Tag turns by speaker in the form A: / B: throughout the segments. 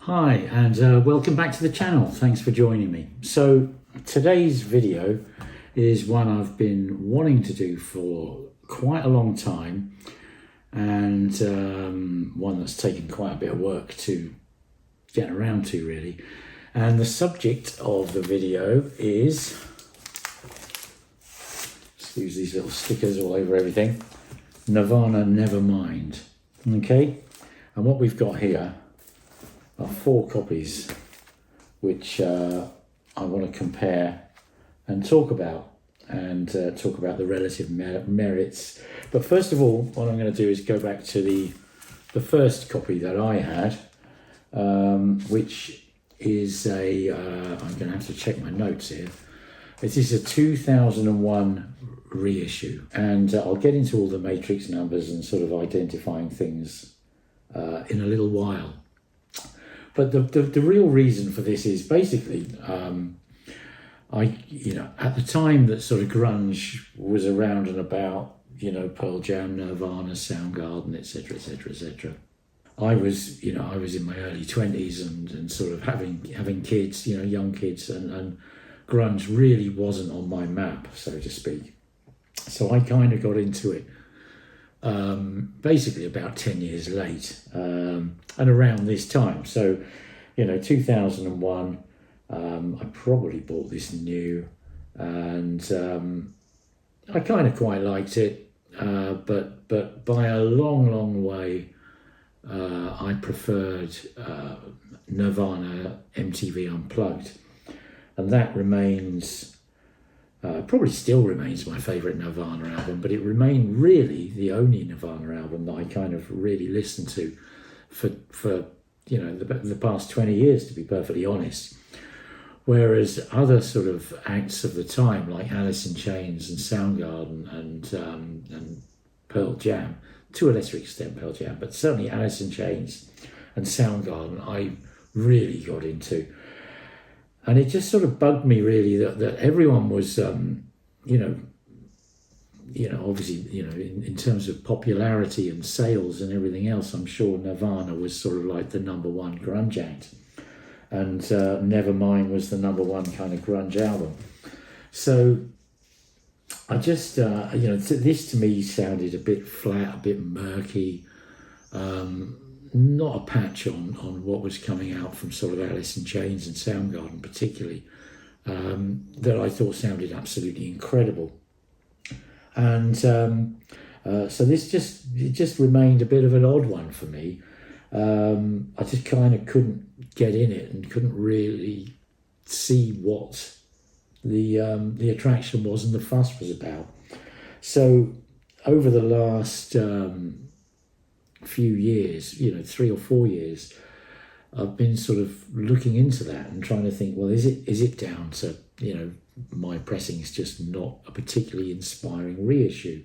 A: Hi, and welcome back to the channel. Thanks for joining me. So today's video is one I've been wanting to do for quite a long time, and one that's taken quite a bit of work to get around to, really. And the subject of the video is, excuse these little stickers all over everything, Nirvana Nevermind. Okay, and what we've got here are 4 copies which I want to compare and talk about, and talk about the relative merits. But first of all, what I'm going to do is go back to the first copy that I had, which is a I'm going to have to check my notes here. This is a 2001 reissue, and I'll get into all the matrix numbers and sort of identifying things in a little while. But the real reason for this is basically, at the time that sort of grunge was around and about, Pearl Jam, Nirvana, Soundgarden, etc., etc., etc. I was in my early 20s and sort of having kids, young kids, and grunge really wasn't on my map, so to speak. So I kind of got into it basically about 10 years late, and around this time. So, 2001, I probably bought this new, and I kind of quite liked it, but by a long way, I preferred Nirvana MTV Unplugged, and that remains, probably still remains my favourite Nirvana album, but it remained really the only Nirvana album that I kind of really listened to for the past 20 years, to be perfectly honest. Whereas other sort of acts of the time, like Alice in Chains and Soundgarden and Pearl Jam, to a lesser extent Pearl Jam, but certainly Alice in Chains and Soundgarden, I really got into. And it just sort of bugged me, really, that everyone was, obviously, in terms of popularity and sales and everything else, I'm sure Nirvana was sort of like the #1 grunge act, and Nevermind was the #1 kind of grunge album. So I just, this to me sounded a bit flat, a bit murky, not a patch on what was coming out from sort of Alice in Chains and Soundgarden particularly, that I thought sounded absolutely incredible. And so this just remained a bit of an odd one for me. I just kind of couldn't get in it and couldn't really see what the attraction was and the fuss was about. So over the last few years, 3 or 4 years, I've been sort of looking into that and trying to think, well, is it down to my pressing is just not a particularly inspiring reissue,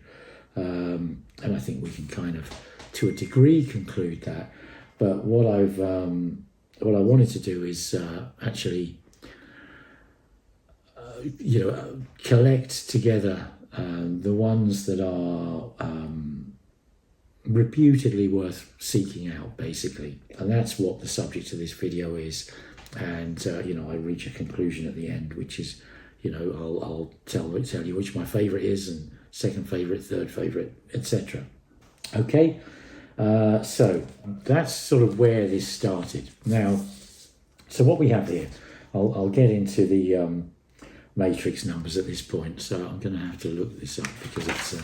A: and I think we can kind of, to a degree, conclude that. But what I wanted to do is actually, collect together the ones that are reputedly worth seeking out, basically, and that's what the subject of this video is. And I reach a conclusion at the end, which is, I'll tell you which my favourite is, and second favourite, third favourite, etc. Okay, so that's sort of where this started. Now, so what we have here, I'll get into the matrix numbers at this point, so I'm going to have to look this up because it's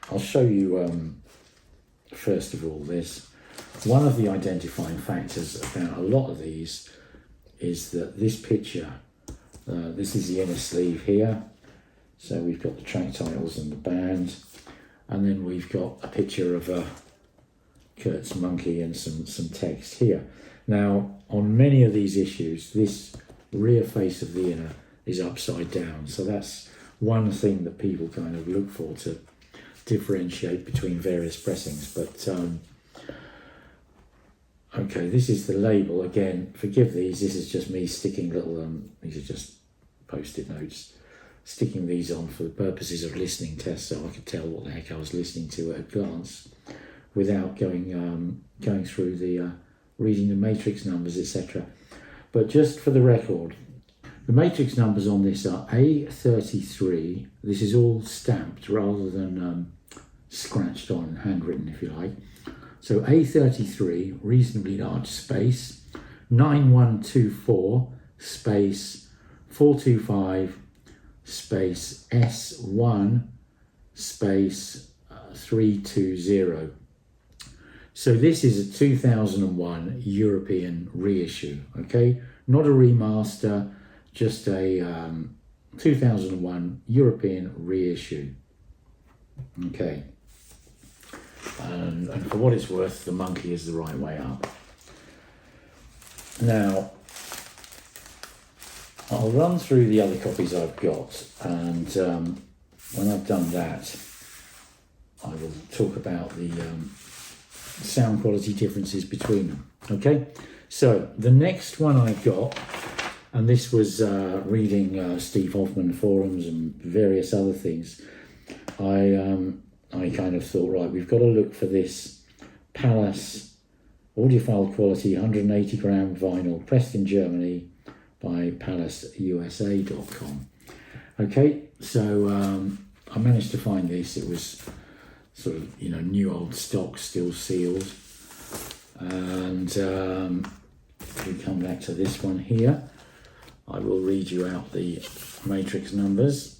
A: I'll show you first of all this. One of the identifying factors about a lot of these is that this picture, this is the inner sleeve here, so we've got the track titles and the band, and then we've got a picture of Kurt's monkey and some text here. Now, on many of these issues, this rear face of the inner is upside down, so that's one thing that people kind of look for to differentiate between various pressings. But okay, this is the label. Again, forgive these, this is just me sticking little, these are just post-it notes, sticking these on for the purposes of listening tests, so I could tell what the heck I was listening to at a glance without going through the reading the matrix numbers, etc. But just for the record, the matrix numbers on this are A33. This is all stamped rather than scratched on, handwritten if you like. So A33, reasonably large space, 9124 space 425 space S1 space 320. So this is a 2001 European reissue, okay? Not a remaster, just a 2001 European reissue. Okay. And for what it's worth, the monkey is the right way up. Now, I'll run through the other copies I've got, and when I've done that, I will talk about the sound quality differences between them. Okay, so the next one I got, and this was reading Steve Hoffman forums and various other things, I kind of thought, right, we've got to look for this Pallas audiophile quality 180 gram vinyl, pressed in Germany by PallasUSA.com. Okay, so I managed to find this. It was sort of, new old stock, still sealed. And we come back to this one here. I will read you out the matrix numbers.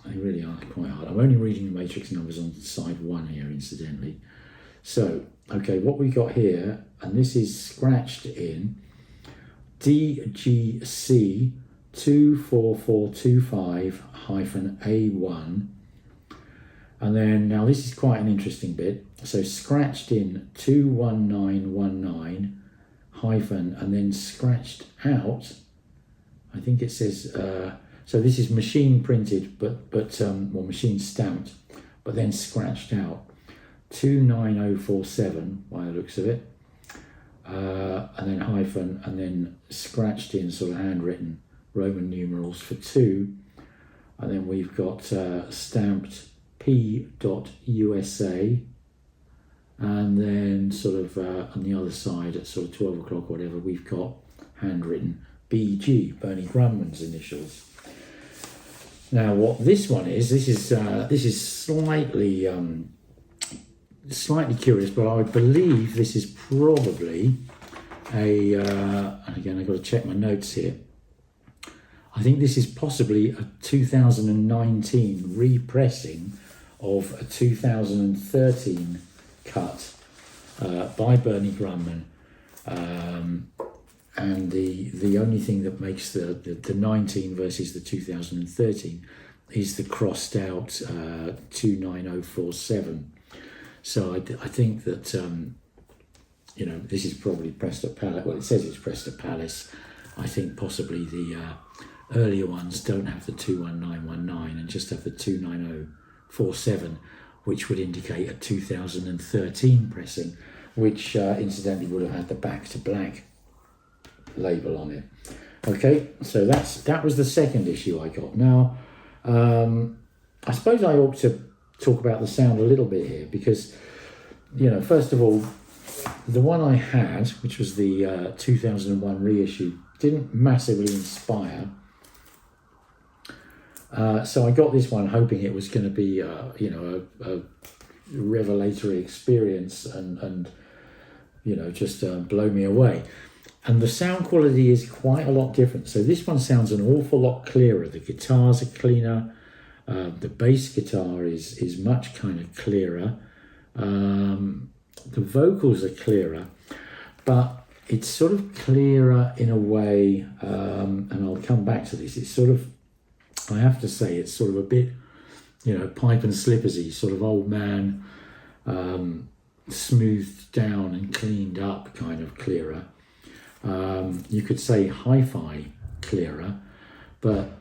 A: They really are quite hard. I'm only reading the matrix numbers on side 1 here, incidentally. So, okay, what we got here, and this is scratched in DGC 24425-A1. And then, now this is quite an interesting bit. So scratched in 21919 hyphen, and then scratched out, I think it says, so this is machine printed, but machine stamped, but then scratched out 29047 by the looks of it, and then hyphen, and then scratched in sort of handwritten Roman numerals for 2, and then we've got stamped P.USA, and then sort of on the other side at sort of 12 o'clock or whatever, we've got handwritten BG, Bernie Grundman's initials. Now, what this one is, this is slightly curious, but I believe this is probably a, and again I've got to check my notes here, I think this is possibly a 2019 repressing of a 2013 cut by Bernie Grundman. And the only thing that makes the 19 versus the 2013 is the crossed out 29047. So I think that, this is probably pressed at Pallas. Well, it says it's pressed at Pallas. I think possibly the earlier ones don't have the 21919 and just have the 29047, which would indicate a 2013 pressing, which incidentally would have had the back to black label on it. Okay, so that was the second issue I got. Now, I suppose I ought to talk about the sound a little bit here, because, first of all, the one I had, which was the 2001 reissue, didn't massively inspire. So I got this one hoping it was going to be, a revelatory experience and just blow me away. And the sound quality is quite a lot different. So this one sounds an awful lot clearer. The guitars are cleaner. The bass guitar is much kind of clearer. The vocals are clearer, but it's sort of clearer in a way, and I'll come back to this. It's sort of, I have to say, it's sort of a bit, pipe and slippersy, sort of old man, smoothed down and cleaned up kind of clearer. You could say hi-fi clearer, but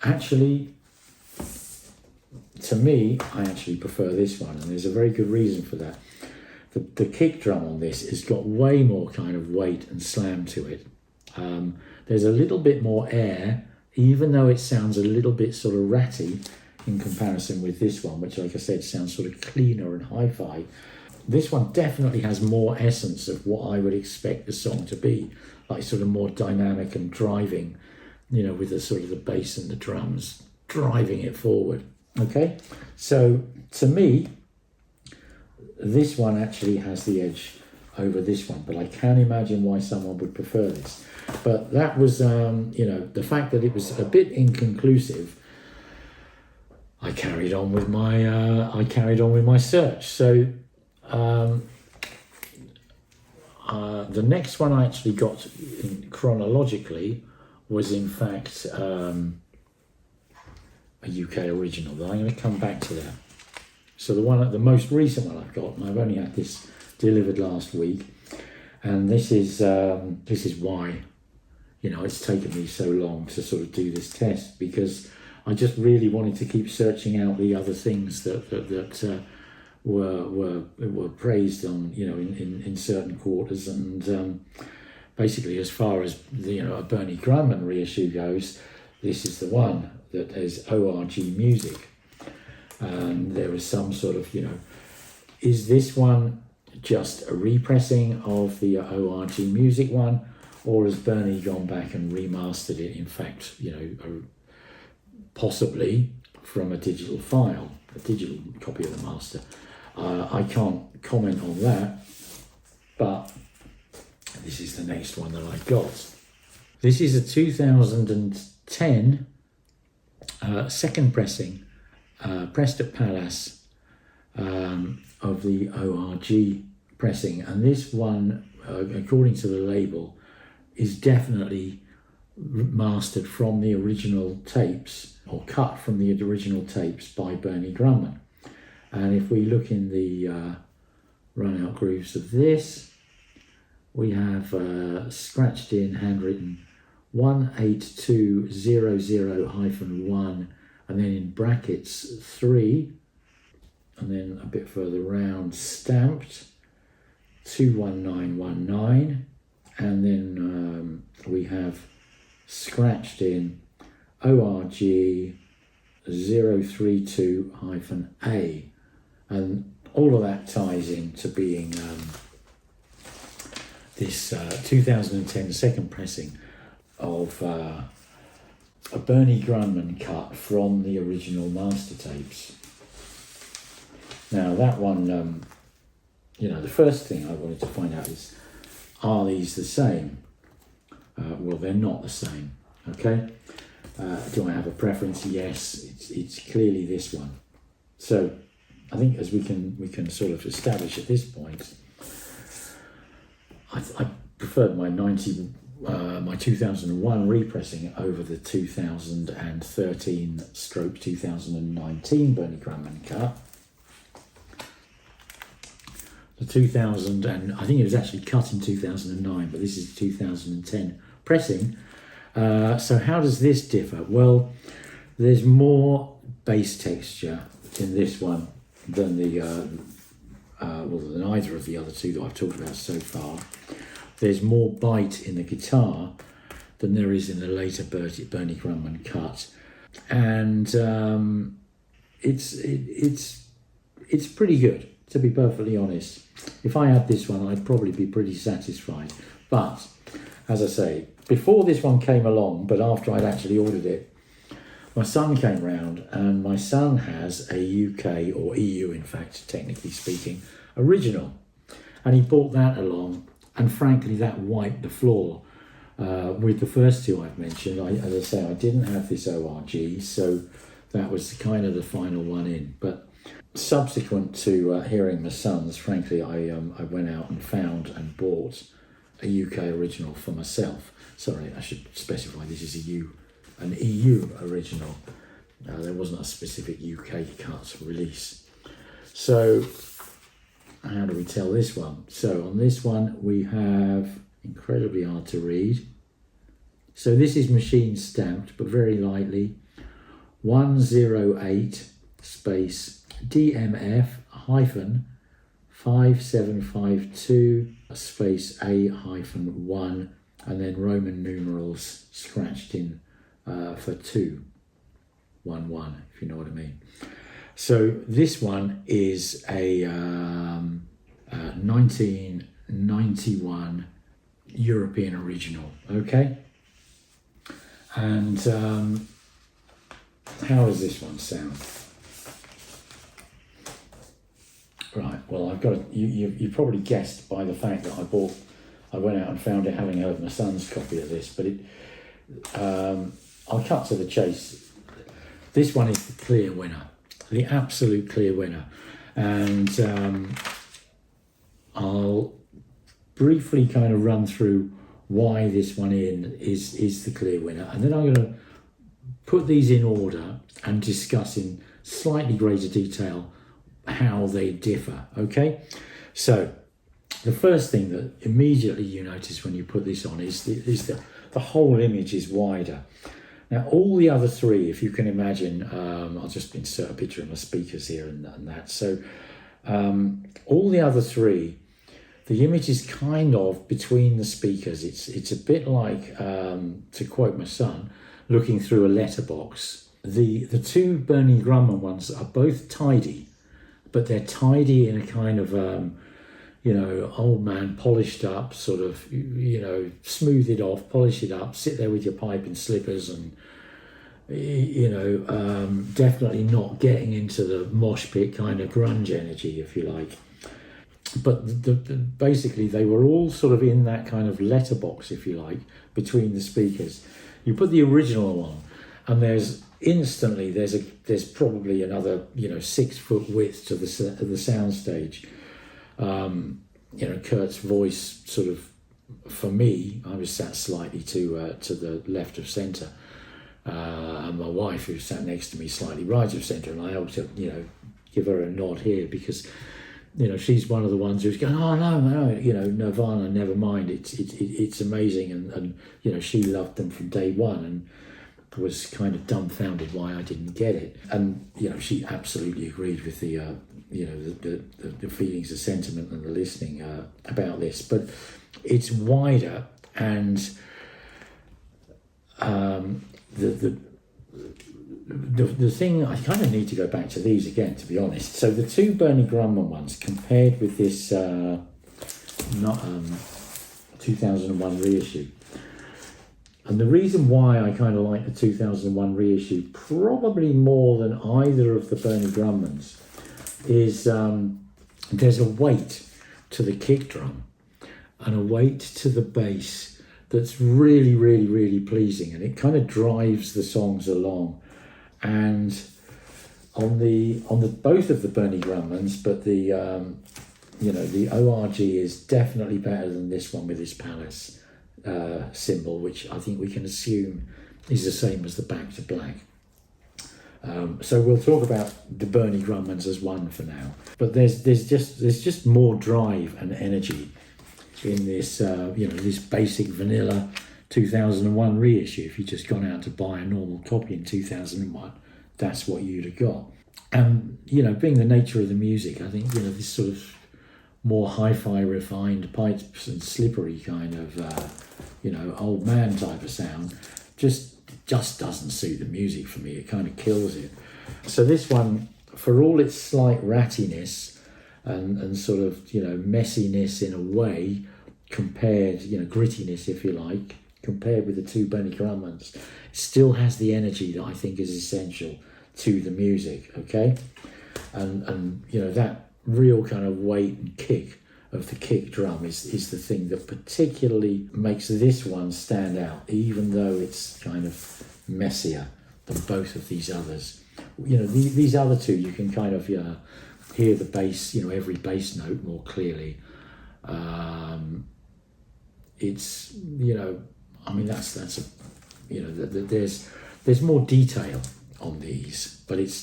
A: actually, to me, I actually prefer this one, and there's a very good reason for that. The kick drum on this has got way more kind of weight and slam to it. There's a little bit more air, even though it sounds a little bit sort of ratty in comparison with this one, which, like I said, sounds sort of cleaner and hi-fi. this one definitely has more essence of what I would expect the song to be, like sort of more dynamic and driving, with the sort of the bass and the drums driving it forward. Okay, so to me, this one actually has the edge over this one, but I can imagine why someone would prefer this. But that was, the fact that it was a bit inconclusive. I carried on with my search. So the next one I actually got chronologically was in fact a UK original, but I'm going to come back to that. So the most recent one I've got, and I've only had this delivered last week, and this is why it's taken me so long to sort of do this test, because I just really wanted to keep searching out the other things that were praised on in certain quarters, and basically as far as a Bernie Grundman reissue goes, this is the one that is ORG music. And there was some sort of, is this one just a repressing of the ORG music one, or has Bernie gone back and remastered it, in fact, possibly from a digital file, a digital copy of the master? I can't comment on that, but this is the next one that I got. This is a 2010 second pressing, pressed at Pallas, of the ORG pressing, and this one, according to the label, is definitely mastered from the original tapes, or cut from the original tapes by Bernie Grundman. And if we look in the run out grooves of this, we have scratched in, handwritten 18200-1, and then in brackets 3, and then a bit further round stamped 21919, and then we have scratched in ORG 032-A, and all of that ties into being this 2010 second pressing of a Bernie Grundman cut from the original master tapes. Now that one, the first thing I wanted to find out is, are these the same? Well, they're not the same, okay? Do I have a preference? Yes, it's clearly this one. So I think, as we can sort of establish at this point, I preferred my 2001 repressing over the 2013/2019 Bernie Grundman cut. The 2000, and I think it was actually cut in 2009, but this is 2010 pressing. So how does this differ? Well, there's more bass texture in this one than than either of the other two that I've talked about so far. There's more bite in the guitar than there is in the later Bernie Grundman cut, and it's pretty good, to be perfectly honest. If I had this one, I'd probably be pretty satisfied. But as I say, before this one came along, but after I'd actually ordered it, my son came round, and my son has a UK, or EU in fact, technically speaking, original, and he brought that along, and frankly that wiped the floor with the first two I've mentioned. As I say, I didn't have this ORG, so that was kind of the final one in. But subsequent to hearing my son's, frankly, I went out and found and bought a UK original for myself. Sorry, I should specify this is an EU original. There wasn't a specific UK cut release. So how do we tell this one? So on this one we have, incredibly hard to read, so this is machine stamped but very lightly, 108 space DMF hyphen 5752 space A hyphen 1, and then Roman numerals scratched in for 211, if you know what I mean. So this one is a 1991 European original. Okay, and how does this one sound? Right, well, I've got you probably guessed by the fact that I went out and found it having heard my son's copy of this, but I'll cut to the chase. This one is the clear winner, the absolute clear winner, and I'll briefly kind of run through why this one is the clear winner, and then I'm going to put these in order and discuss in slightly greater detail how they differ. Okay, so the first thing that immediately you notice when you put this on is the whole image is wider. Now all the other three, if you can imagine, I'll just insert a picture of my speakers here and that. So all the other three, the image is kind of between the speakers. It's a bit like, to quote my son, looking through a letterbox. The two Bernie Grundman ones are both tidy, but they're tidy in a kind of old man, polished up, sort of, smooth it off, polish it up, sit there with your pipe and slippers, and definitely not getting into the mosh pit kind of grunge energy, if you like. But basically they were all sort of in that kind of letterbox, if you like, between the speakers. You put the original on, and there's probably another 6 foot width to the soundstage. Kurt's voice sort of, for me, I was sat slightly to the left of centre, and my wife, who sat next to me, slightly right of centre, and I had to give her a nod here because she's one of the ones who's going, oh no, Nirvana, Nevermind, it's amazing, and she loved them from day one and was kind of dumbfounded why I didn't get it, and she absolutely agreed with the feelings, the sentiment, and the listening about this. But it's wider, and the thing, I kind of need to go back to these again, to be honest. So the two Bernie Grundman ones compared with this 2001 reissue. And the reason why I kind of like the 2001 reissue probably more than either of the Bernie Grundmans is there's a weight to the kick drum and a weight to the bass that's really, really, really pleasing, and it kind of drives the songs along. And on the both of the Bernie Grundmans, but the ORG is definitely better than this one with this Pallas symbol, which I think we can assume is the same as the Back to Black. So we'll talk about the Bernie Grundmans as one for now, but there's just more drive and energy in this this basic vanilla 2001 reissue. If you just gone out to buy a normal copy in 2001, that's what you'd have got. And being the nature of the music, I think this sort of more hi-fi refined pipes and slippery kind of old man type of sound just doesn't suit the music for me. It kind of kills it. So this one, for all its slight rattiness and sort of messiness in a way, compared grittiness, if you like, compared with the two Bernie Grundmans, it still has the energy that I think is essential to the music. Okay, and that real kind of weight and kick of the kick drum is the thing that particularly makes this one stand out, even though it's kind of messier than both of these others. These other two, you can kind of hear the bass, every bass note more clearly. It's that's there's more detail on these, but it's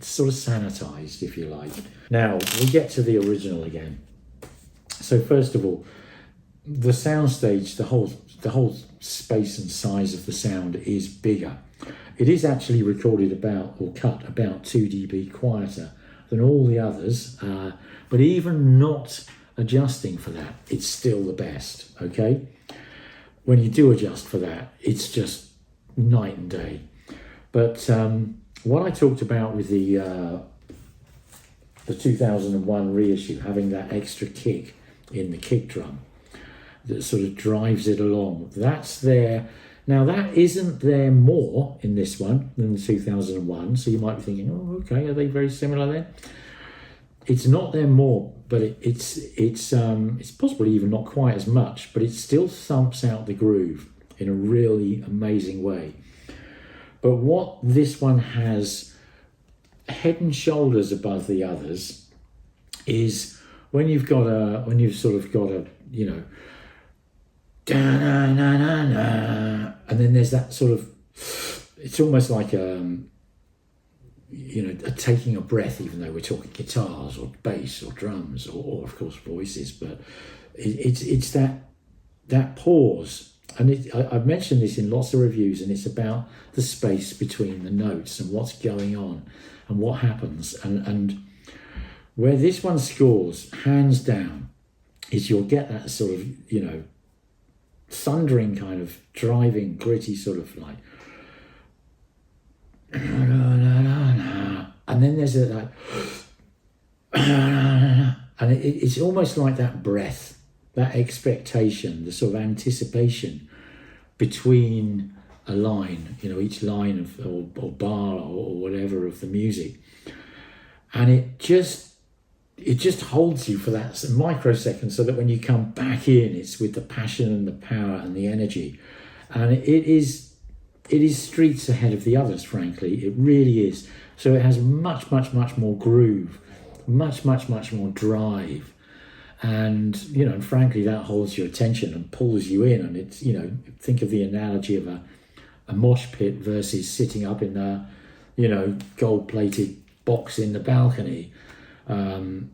A: sort of sanitized, if you like. Now we get to the original again. So first of all, the soundstage, the whole space and size of the sound is bigger. It is actually recorded cut about 2 dB quieter than all the others, but even not adjusting for that, it's still the best. Okay, when you do adjust for that, it's just night and day. But what I talked about with the the 2001 reissue, having that extra kick in the kick drum that sort of drives it along. That's there. Now that isn't there more in this one than the 2001, so you might be thinking, oh, okay, are they very similar then? It's not there more, but it's possibly even not quite as much, but it still thumps out the groove in a really amazing way. But what this one has head and shoulders above the others is when you've sort of got a, you know, da-na-na-na-na, and then there's that sort of, it's almost like you know, taking a breath, even though we're talking guitars or bass or drums or of course voices, but it's that pause. And I've mentioned this in lots of reviews, and it's about the space between the notes and what's going on and what happens. And where this one scores, hands down, is you'll get that sort of, you know, thundering kind of driving, gritty sort of like, and then there's like, and it's almost like that breath, that expectation, the sort of anticipation between a line, you know, each line of or bar or whatever of the music, and it just holds you for that microsecond, so that when you come back in, it's with the passion and the power and the energy, and it is streets ahead of the others, frankly. It really is. So it has much more groove, much more drive. And, you know, frankly, that holds your attention and pulls you in. And it's, you know, think of the analogy of a mosh pit versus sitting up in a, you know, gold-plated box in the balcony. You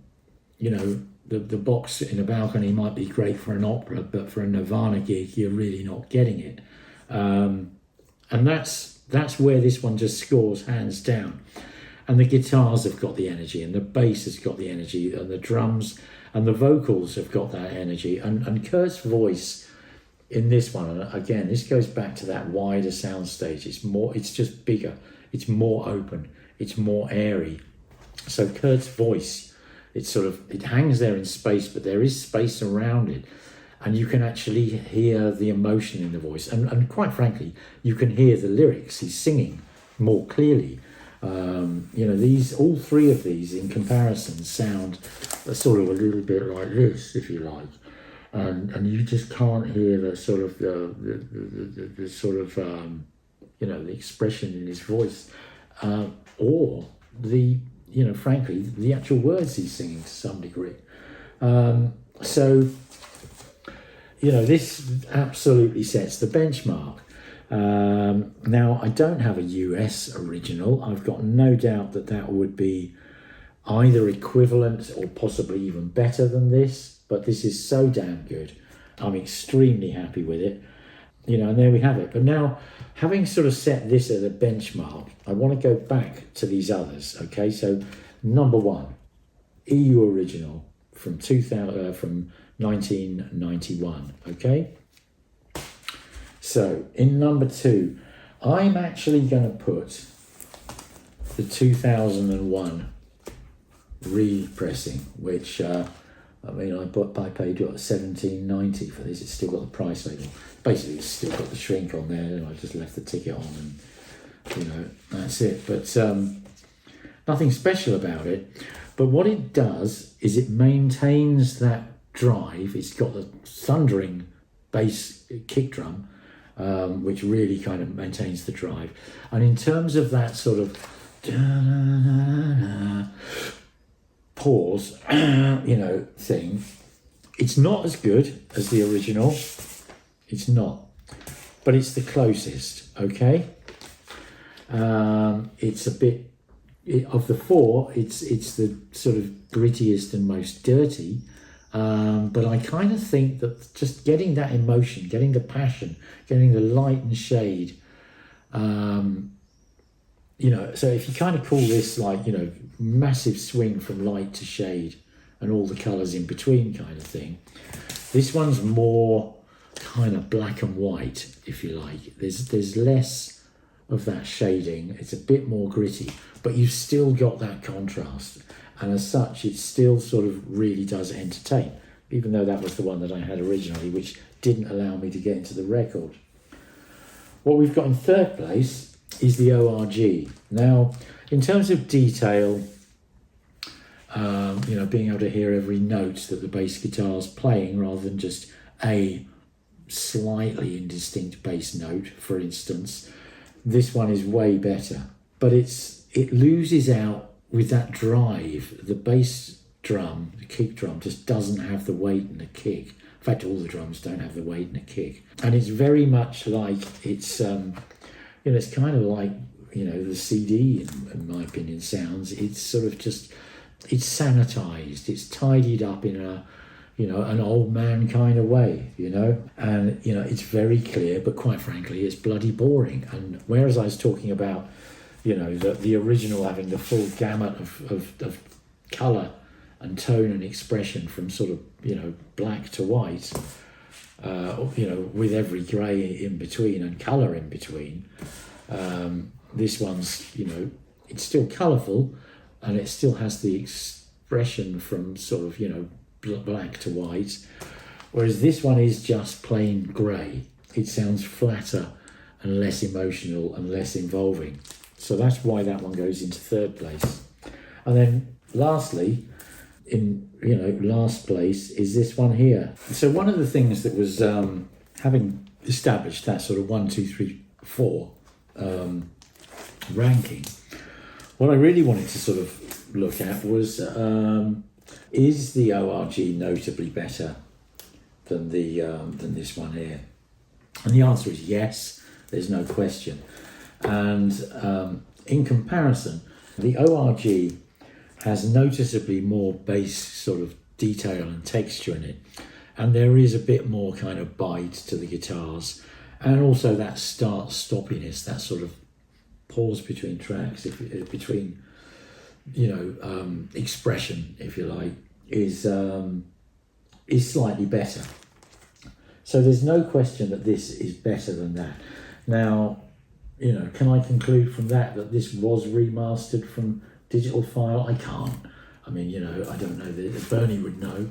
A: know, the box in a balcony might be great for an opera, but for a Nirvana gig, you're really not getting it. And that's where this one just scores hands down. And the guitars have got the energy, and the bass has got the energy, and the drums and the vocals have got that energy. And Kurt's voice in this one, and again, this goes back to that wider soundstage. It's just bigger, it's more open, it's more airy. So Kurt's voice, it hangs there in space, but there is space around it. And you can actually hear the emotion in the voice. And quite frankly, you can hear the lyrics. He's singing more clearly. You know, all three of these in comparison sound sort of a little bit like this, if you like. And you just can't hear the sort of, the sort of, you know, the expression in his voice. Or the, you know, frankly, the actual words he's singing to some degree. So, you know, this absolutely sets the benchmark. Now, I don't have a US original. I've got no doubt that would be either equivalent or possibly even better than this, but this is so damn good. I'm extremely happy with it. You know, and there we have it. But now, having sort of set this as a benchmark, I want to go back to these others, okay? So, number one, EU original from 1991, okay? So in number two, I'm actually going to put the 2001 repressing, which I mean, I paid $17.90 for this. It's still got the price label. Basically, it's still got the shrink on there, and I just left the ticket on, and you know, that's it. But nothing special about it. But what it does is it maintains that drive. It's got the thundering bass kick drum, which really kind of maintains the drive. And in terms of that sort of pause, you know, thing, it's not as good as the original. It's not, but it's the closest. Okay, it's a bit of the four. It's the sort of grittiest and most dirty. But I kind of think that just getting that emotion, getting the passion, getting the light and shade, you know, so if you kind of call this like, you know, massive swing from light to shade and all the colours in between kind of thing, this one's more kind of black and white, if you like. There's less of that shading. It's a bit more gritty, but you've still got that contrast. and as such it still sort of really does entertain, even though that was the one that I had originally, which didn't allow me to get into the record. What we've got in third place is the ORG. Now, in terms of detail, being able to hear every note that the bass guitar's playing rather than just a slightly indistinct bass note, for instance, this one is way better. But it loses out with that drive. The bass drum, the kick drum, just doesn't have the weight in the kick. In fact, all the drums don't have the weight in the kick. And it's very much like it's kind of like, the CD, in my opinion, sounds. It's sort of just, it's sanitized, it's tidied up in an old man kind of way, and, it's very clear, but quite frankly, it's bloody boring. And whereas I was talking about, the original having the full gamut of colour and tone and expression from sort of, black to white, with every grey in between and colour in between, this one's, it's still colourful, and it still has the expression from sort of, black to white, whereas this one is just plain grey. It sounds flatter and less emotional and less involving. So that's why that one goes into third place. And then lastly, in last place is this one here. So one of the things that was having established that sort of 1, 2, 3, 4 ranking, what I really wanted to sort of look at was is the ORG notably better than this one here? And the answer is yes. There's no question. And in comparison, the ORG has noticeably more bass sort of detail and texture in it, and there is a bit more kind of bite to the guitars, and also that start-stoppiness, that sort of pause between tracks, between expression, if you like, is slightly better. So there's no question that this is better than that. Now, can I conclude from that this was remastered from digital file? I can't. I mean, I don't know. Bernie would know,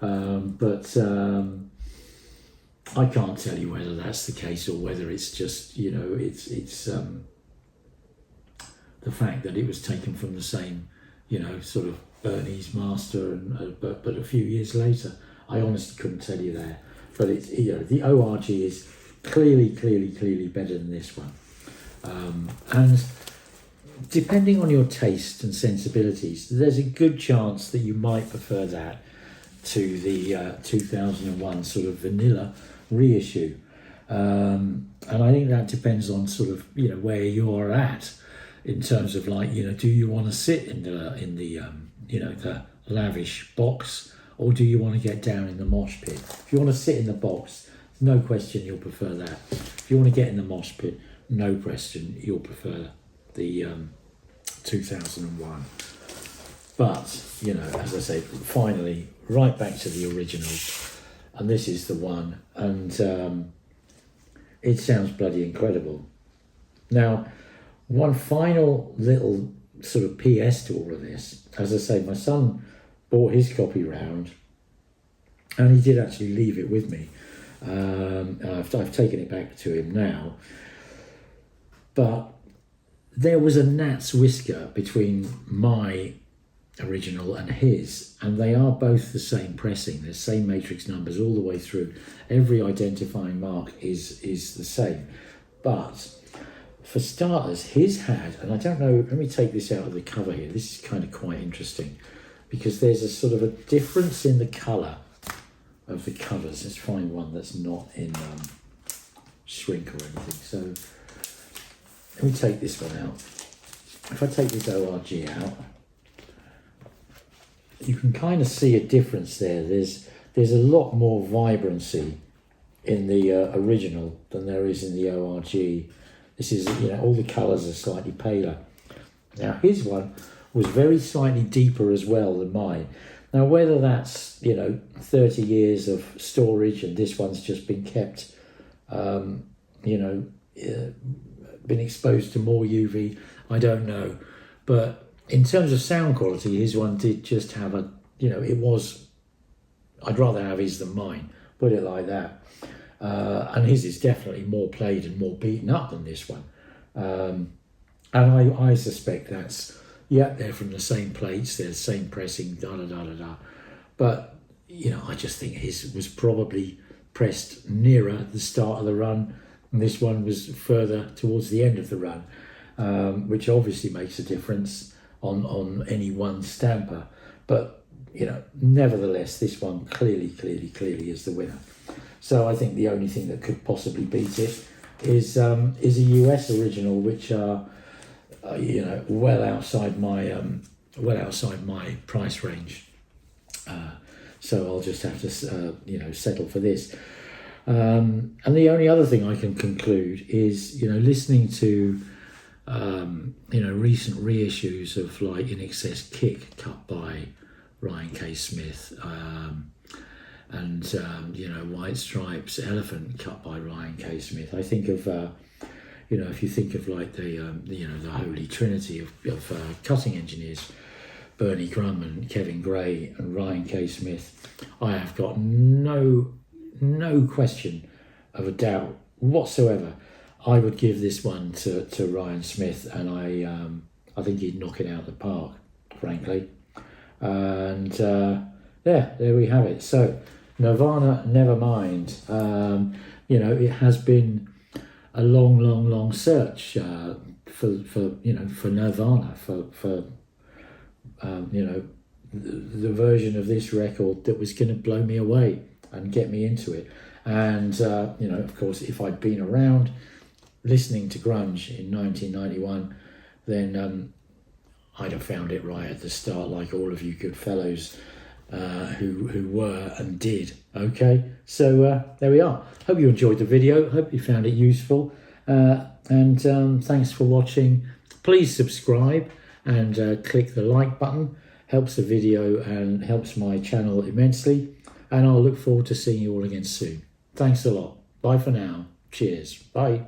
A: but I can't tell you whether that's the case or whether it's just it's the fact that it was taken from the same sort of Bernie's master, and but a few years later. I honestly couldn't tell you that, but it's the ORG is clearly better than this one, and depending on your taste and sensibilities, there's a good chance that you might prefer that to the 2001 sort of vanilla reissue, and I think that depends on sort of where you're at in terms of like do you want to sit in the lavish box, or do you want to get down in the mosh pit? If you want to sit in the box, no question you'll prefer that. If you want to get in the mosh pit, no question you'll prefer the 2001. But as I say, finally right back to the original, and this is the one, and it sounds bloody incredible. Now, one final little sort of PS to all of this, as I say, my son bought his copy round, and he did actually leave it with me. I've taken it back to him now, but there was a gnat's whisker between my original and his, and they are both the same pressing. There's same matrix numbers all the way through. Every identifying mark is the same, but for starters, his had, and I don't know, let me take this out of the cover here. This is kind of quite interesting because there's a sort of a difference in the colour of the covers. Let's find one that's not in shrink or anything. So let me take this one out. If I take this ORG out, you can kind of see a difference there. There's a lot more vibrancy in the original than there is in the ORG. This is, all the colours are slightly paler. Now, his one was very slightly deeper as well than mine. Now, whether that's, 30 years of storage and this one's just been kept, been exposed to more UV, I don't know. But in terms of sound quality, his one did just have a, it was, I'd rather have his than mine, put it like that. And his is definitely more played and more beaten up than this one. And I suspect that's, they're from the same plates, they're the same pressing, da-da-da-da-da. But, I just think his was probably pressed nearer the start of the run, and this one was further towards the end of the run, which obviously makes a difference on any one stamper. But, nevertheless, this one clearly is the winner. So I think the only thing that could possibly beat it is a US original, which are, well outside my price range. So I'll just have to, settle for this. And the only other thing I can conclude is, listening to, recent reissues of like In Excess Kick cut by Ryan K. Smith, and White Stripes Elephant cut by Ryan K. Smith. I think of, if you think of like the holy trinity of cutting engineers, Bernie Grundman, Kevin Gray, and Ryan K. Smith, I have got no question of a doubt whatsoever. I would give this one to Ryan Smith, and I think he'd knock it out of the park, frankly. And there we have it. So Nirvana, Nevermind. It has been a long search for Nirvana, for the version of this record that was going to blow me away and get me into it. And of course, if I'd been around listening to grunge in 1991, then I'd have found it right at the start, like all of you good fellows who were and did. Okay, so there we are. Hope you enjoyed the video. Hope you found it useful. And thanks for watching. Please subscribe and click the like button. Helps the video and helps my channel immensely. And I'll look forward to seeing you all again soon. Thanks a lot. Bye for now. Cheers. Bye.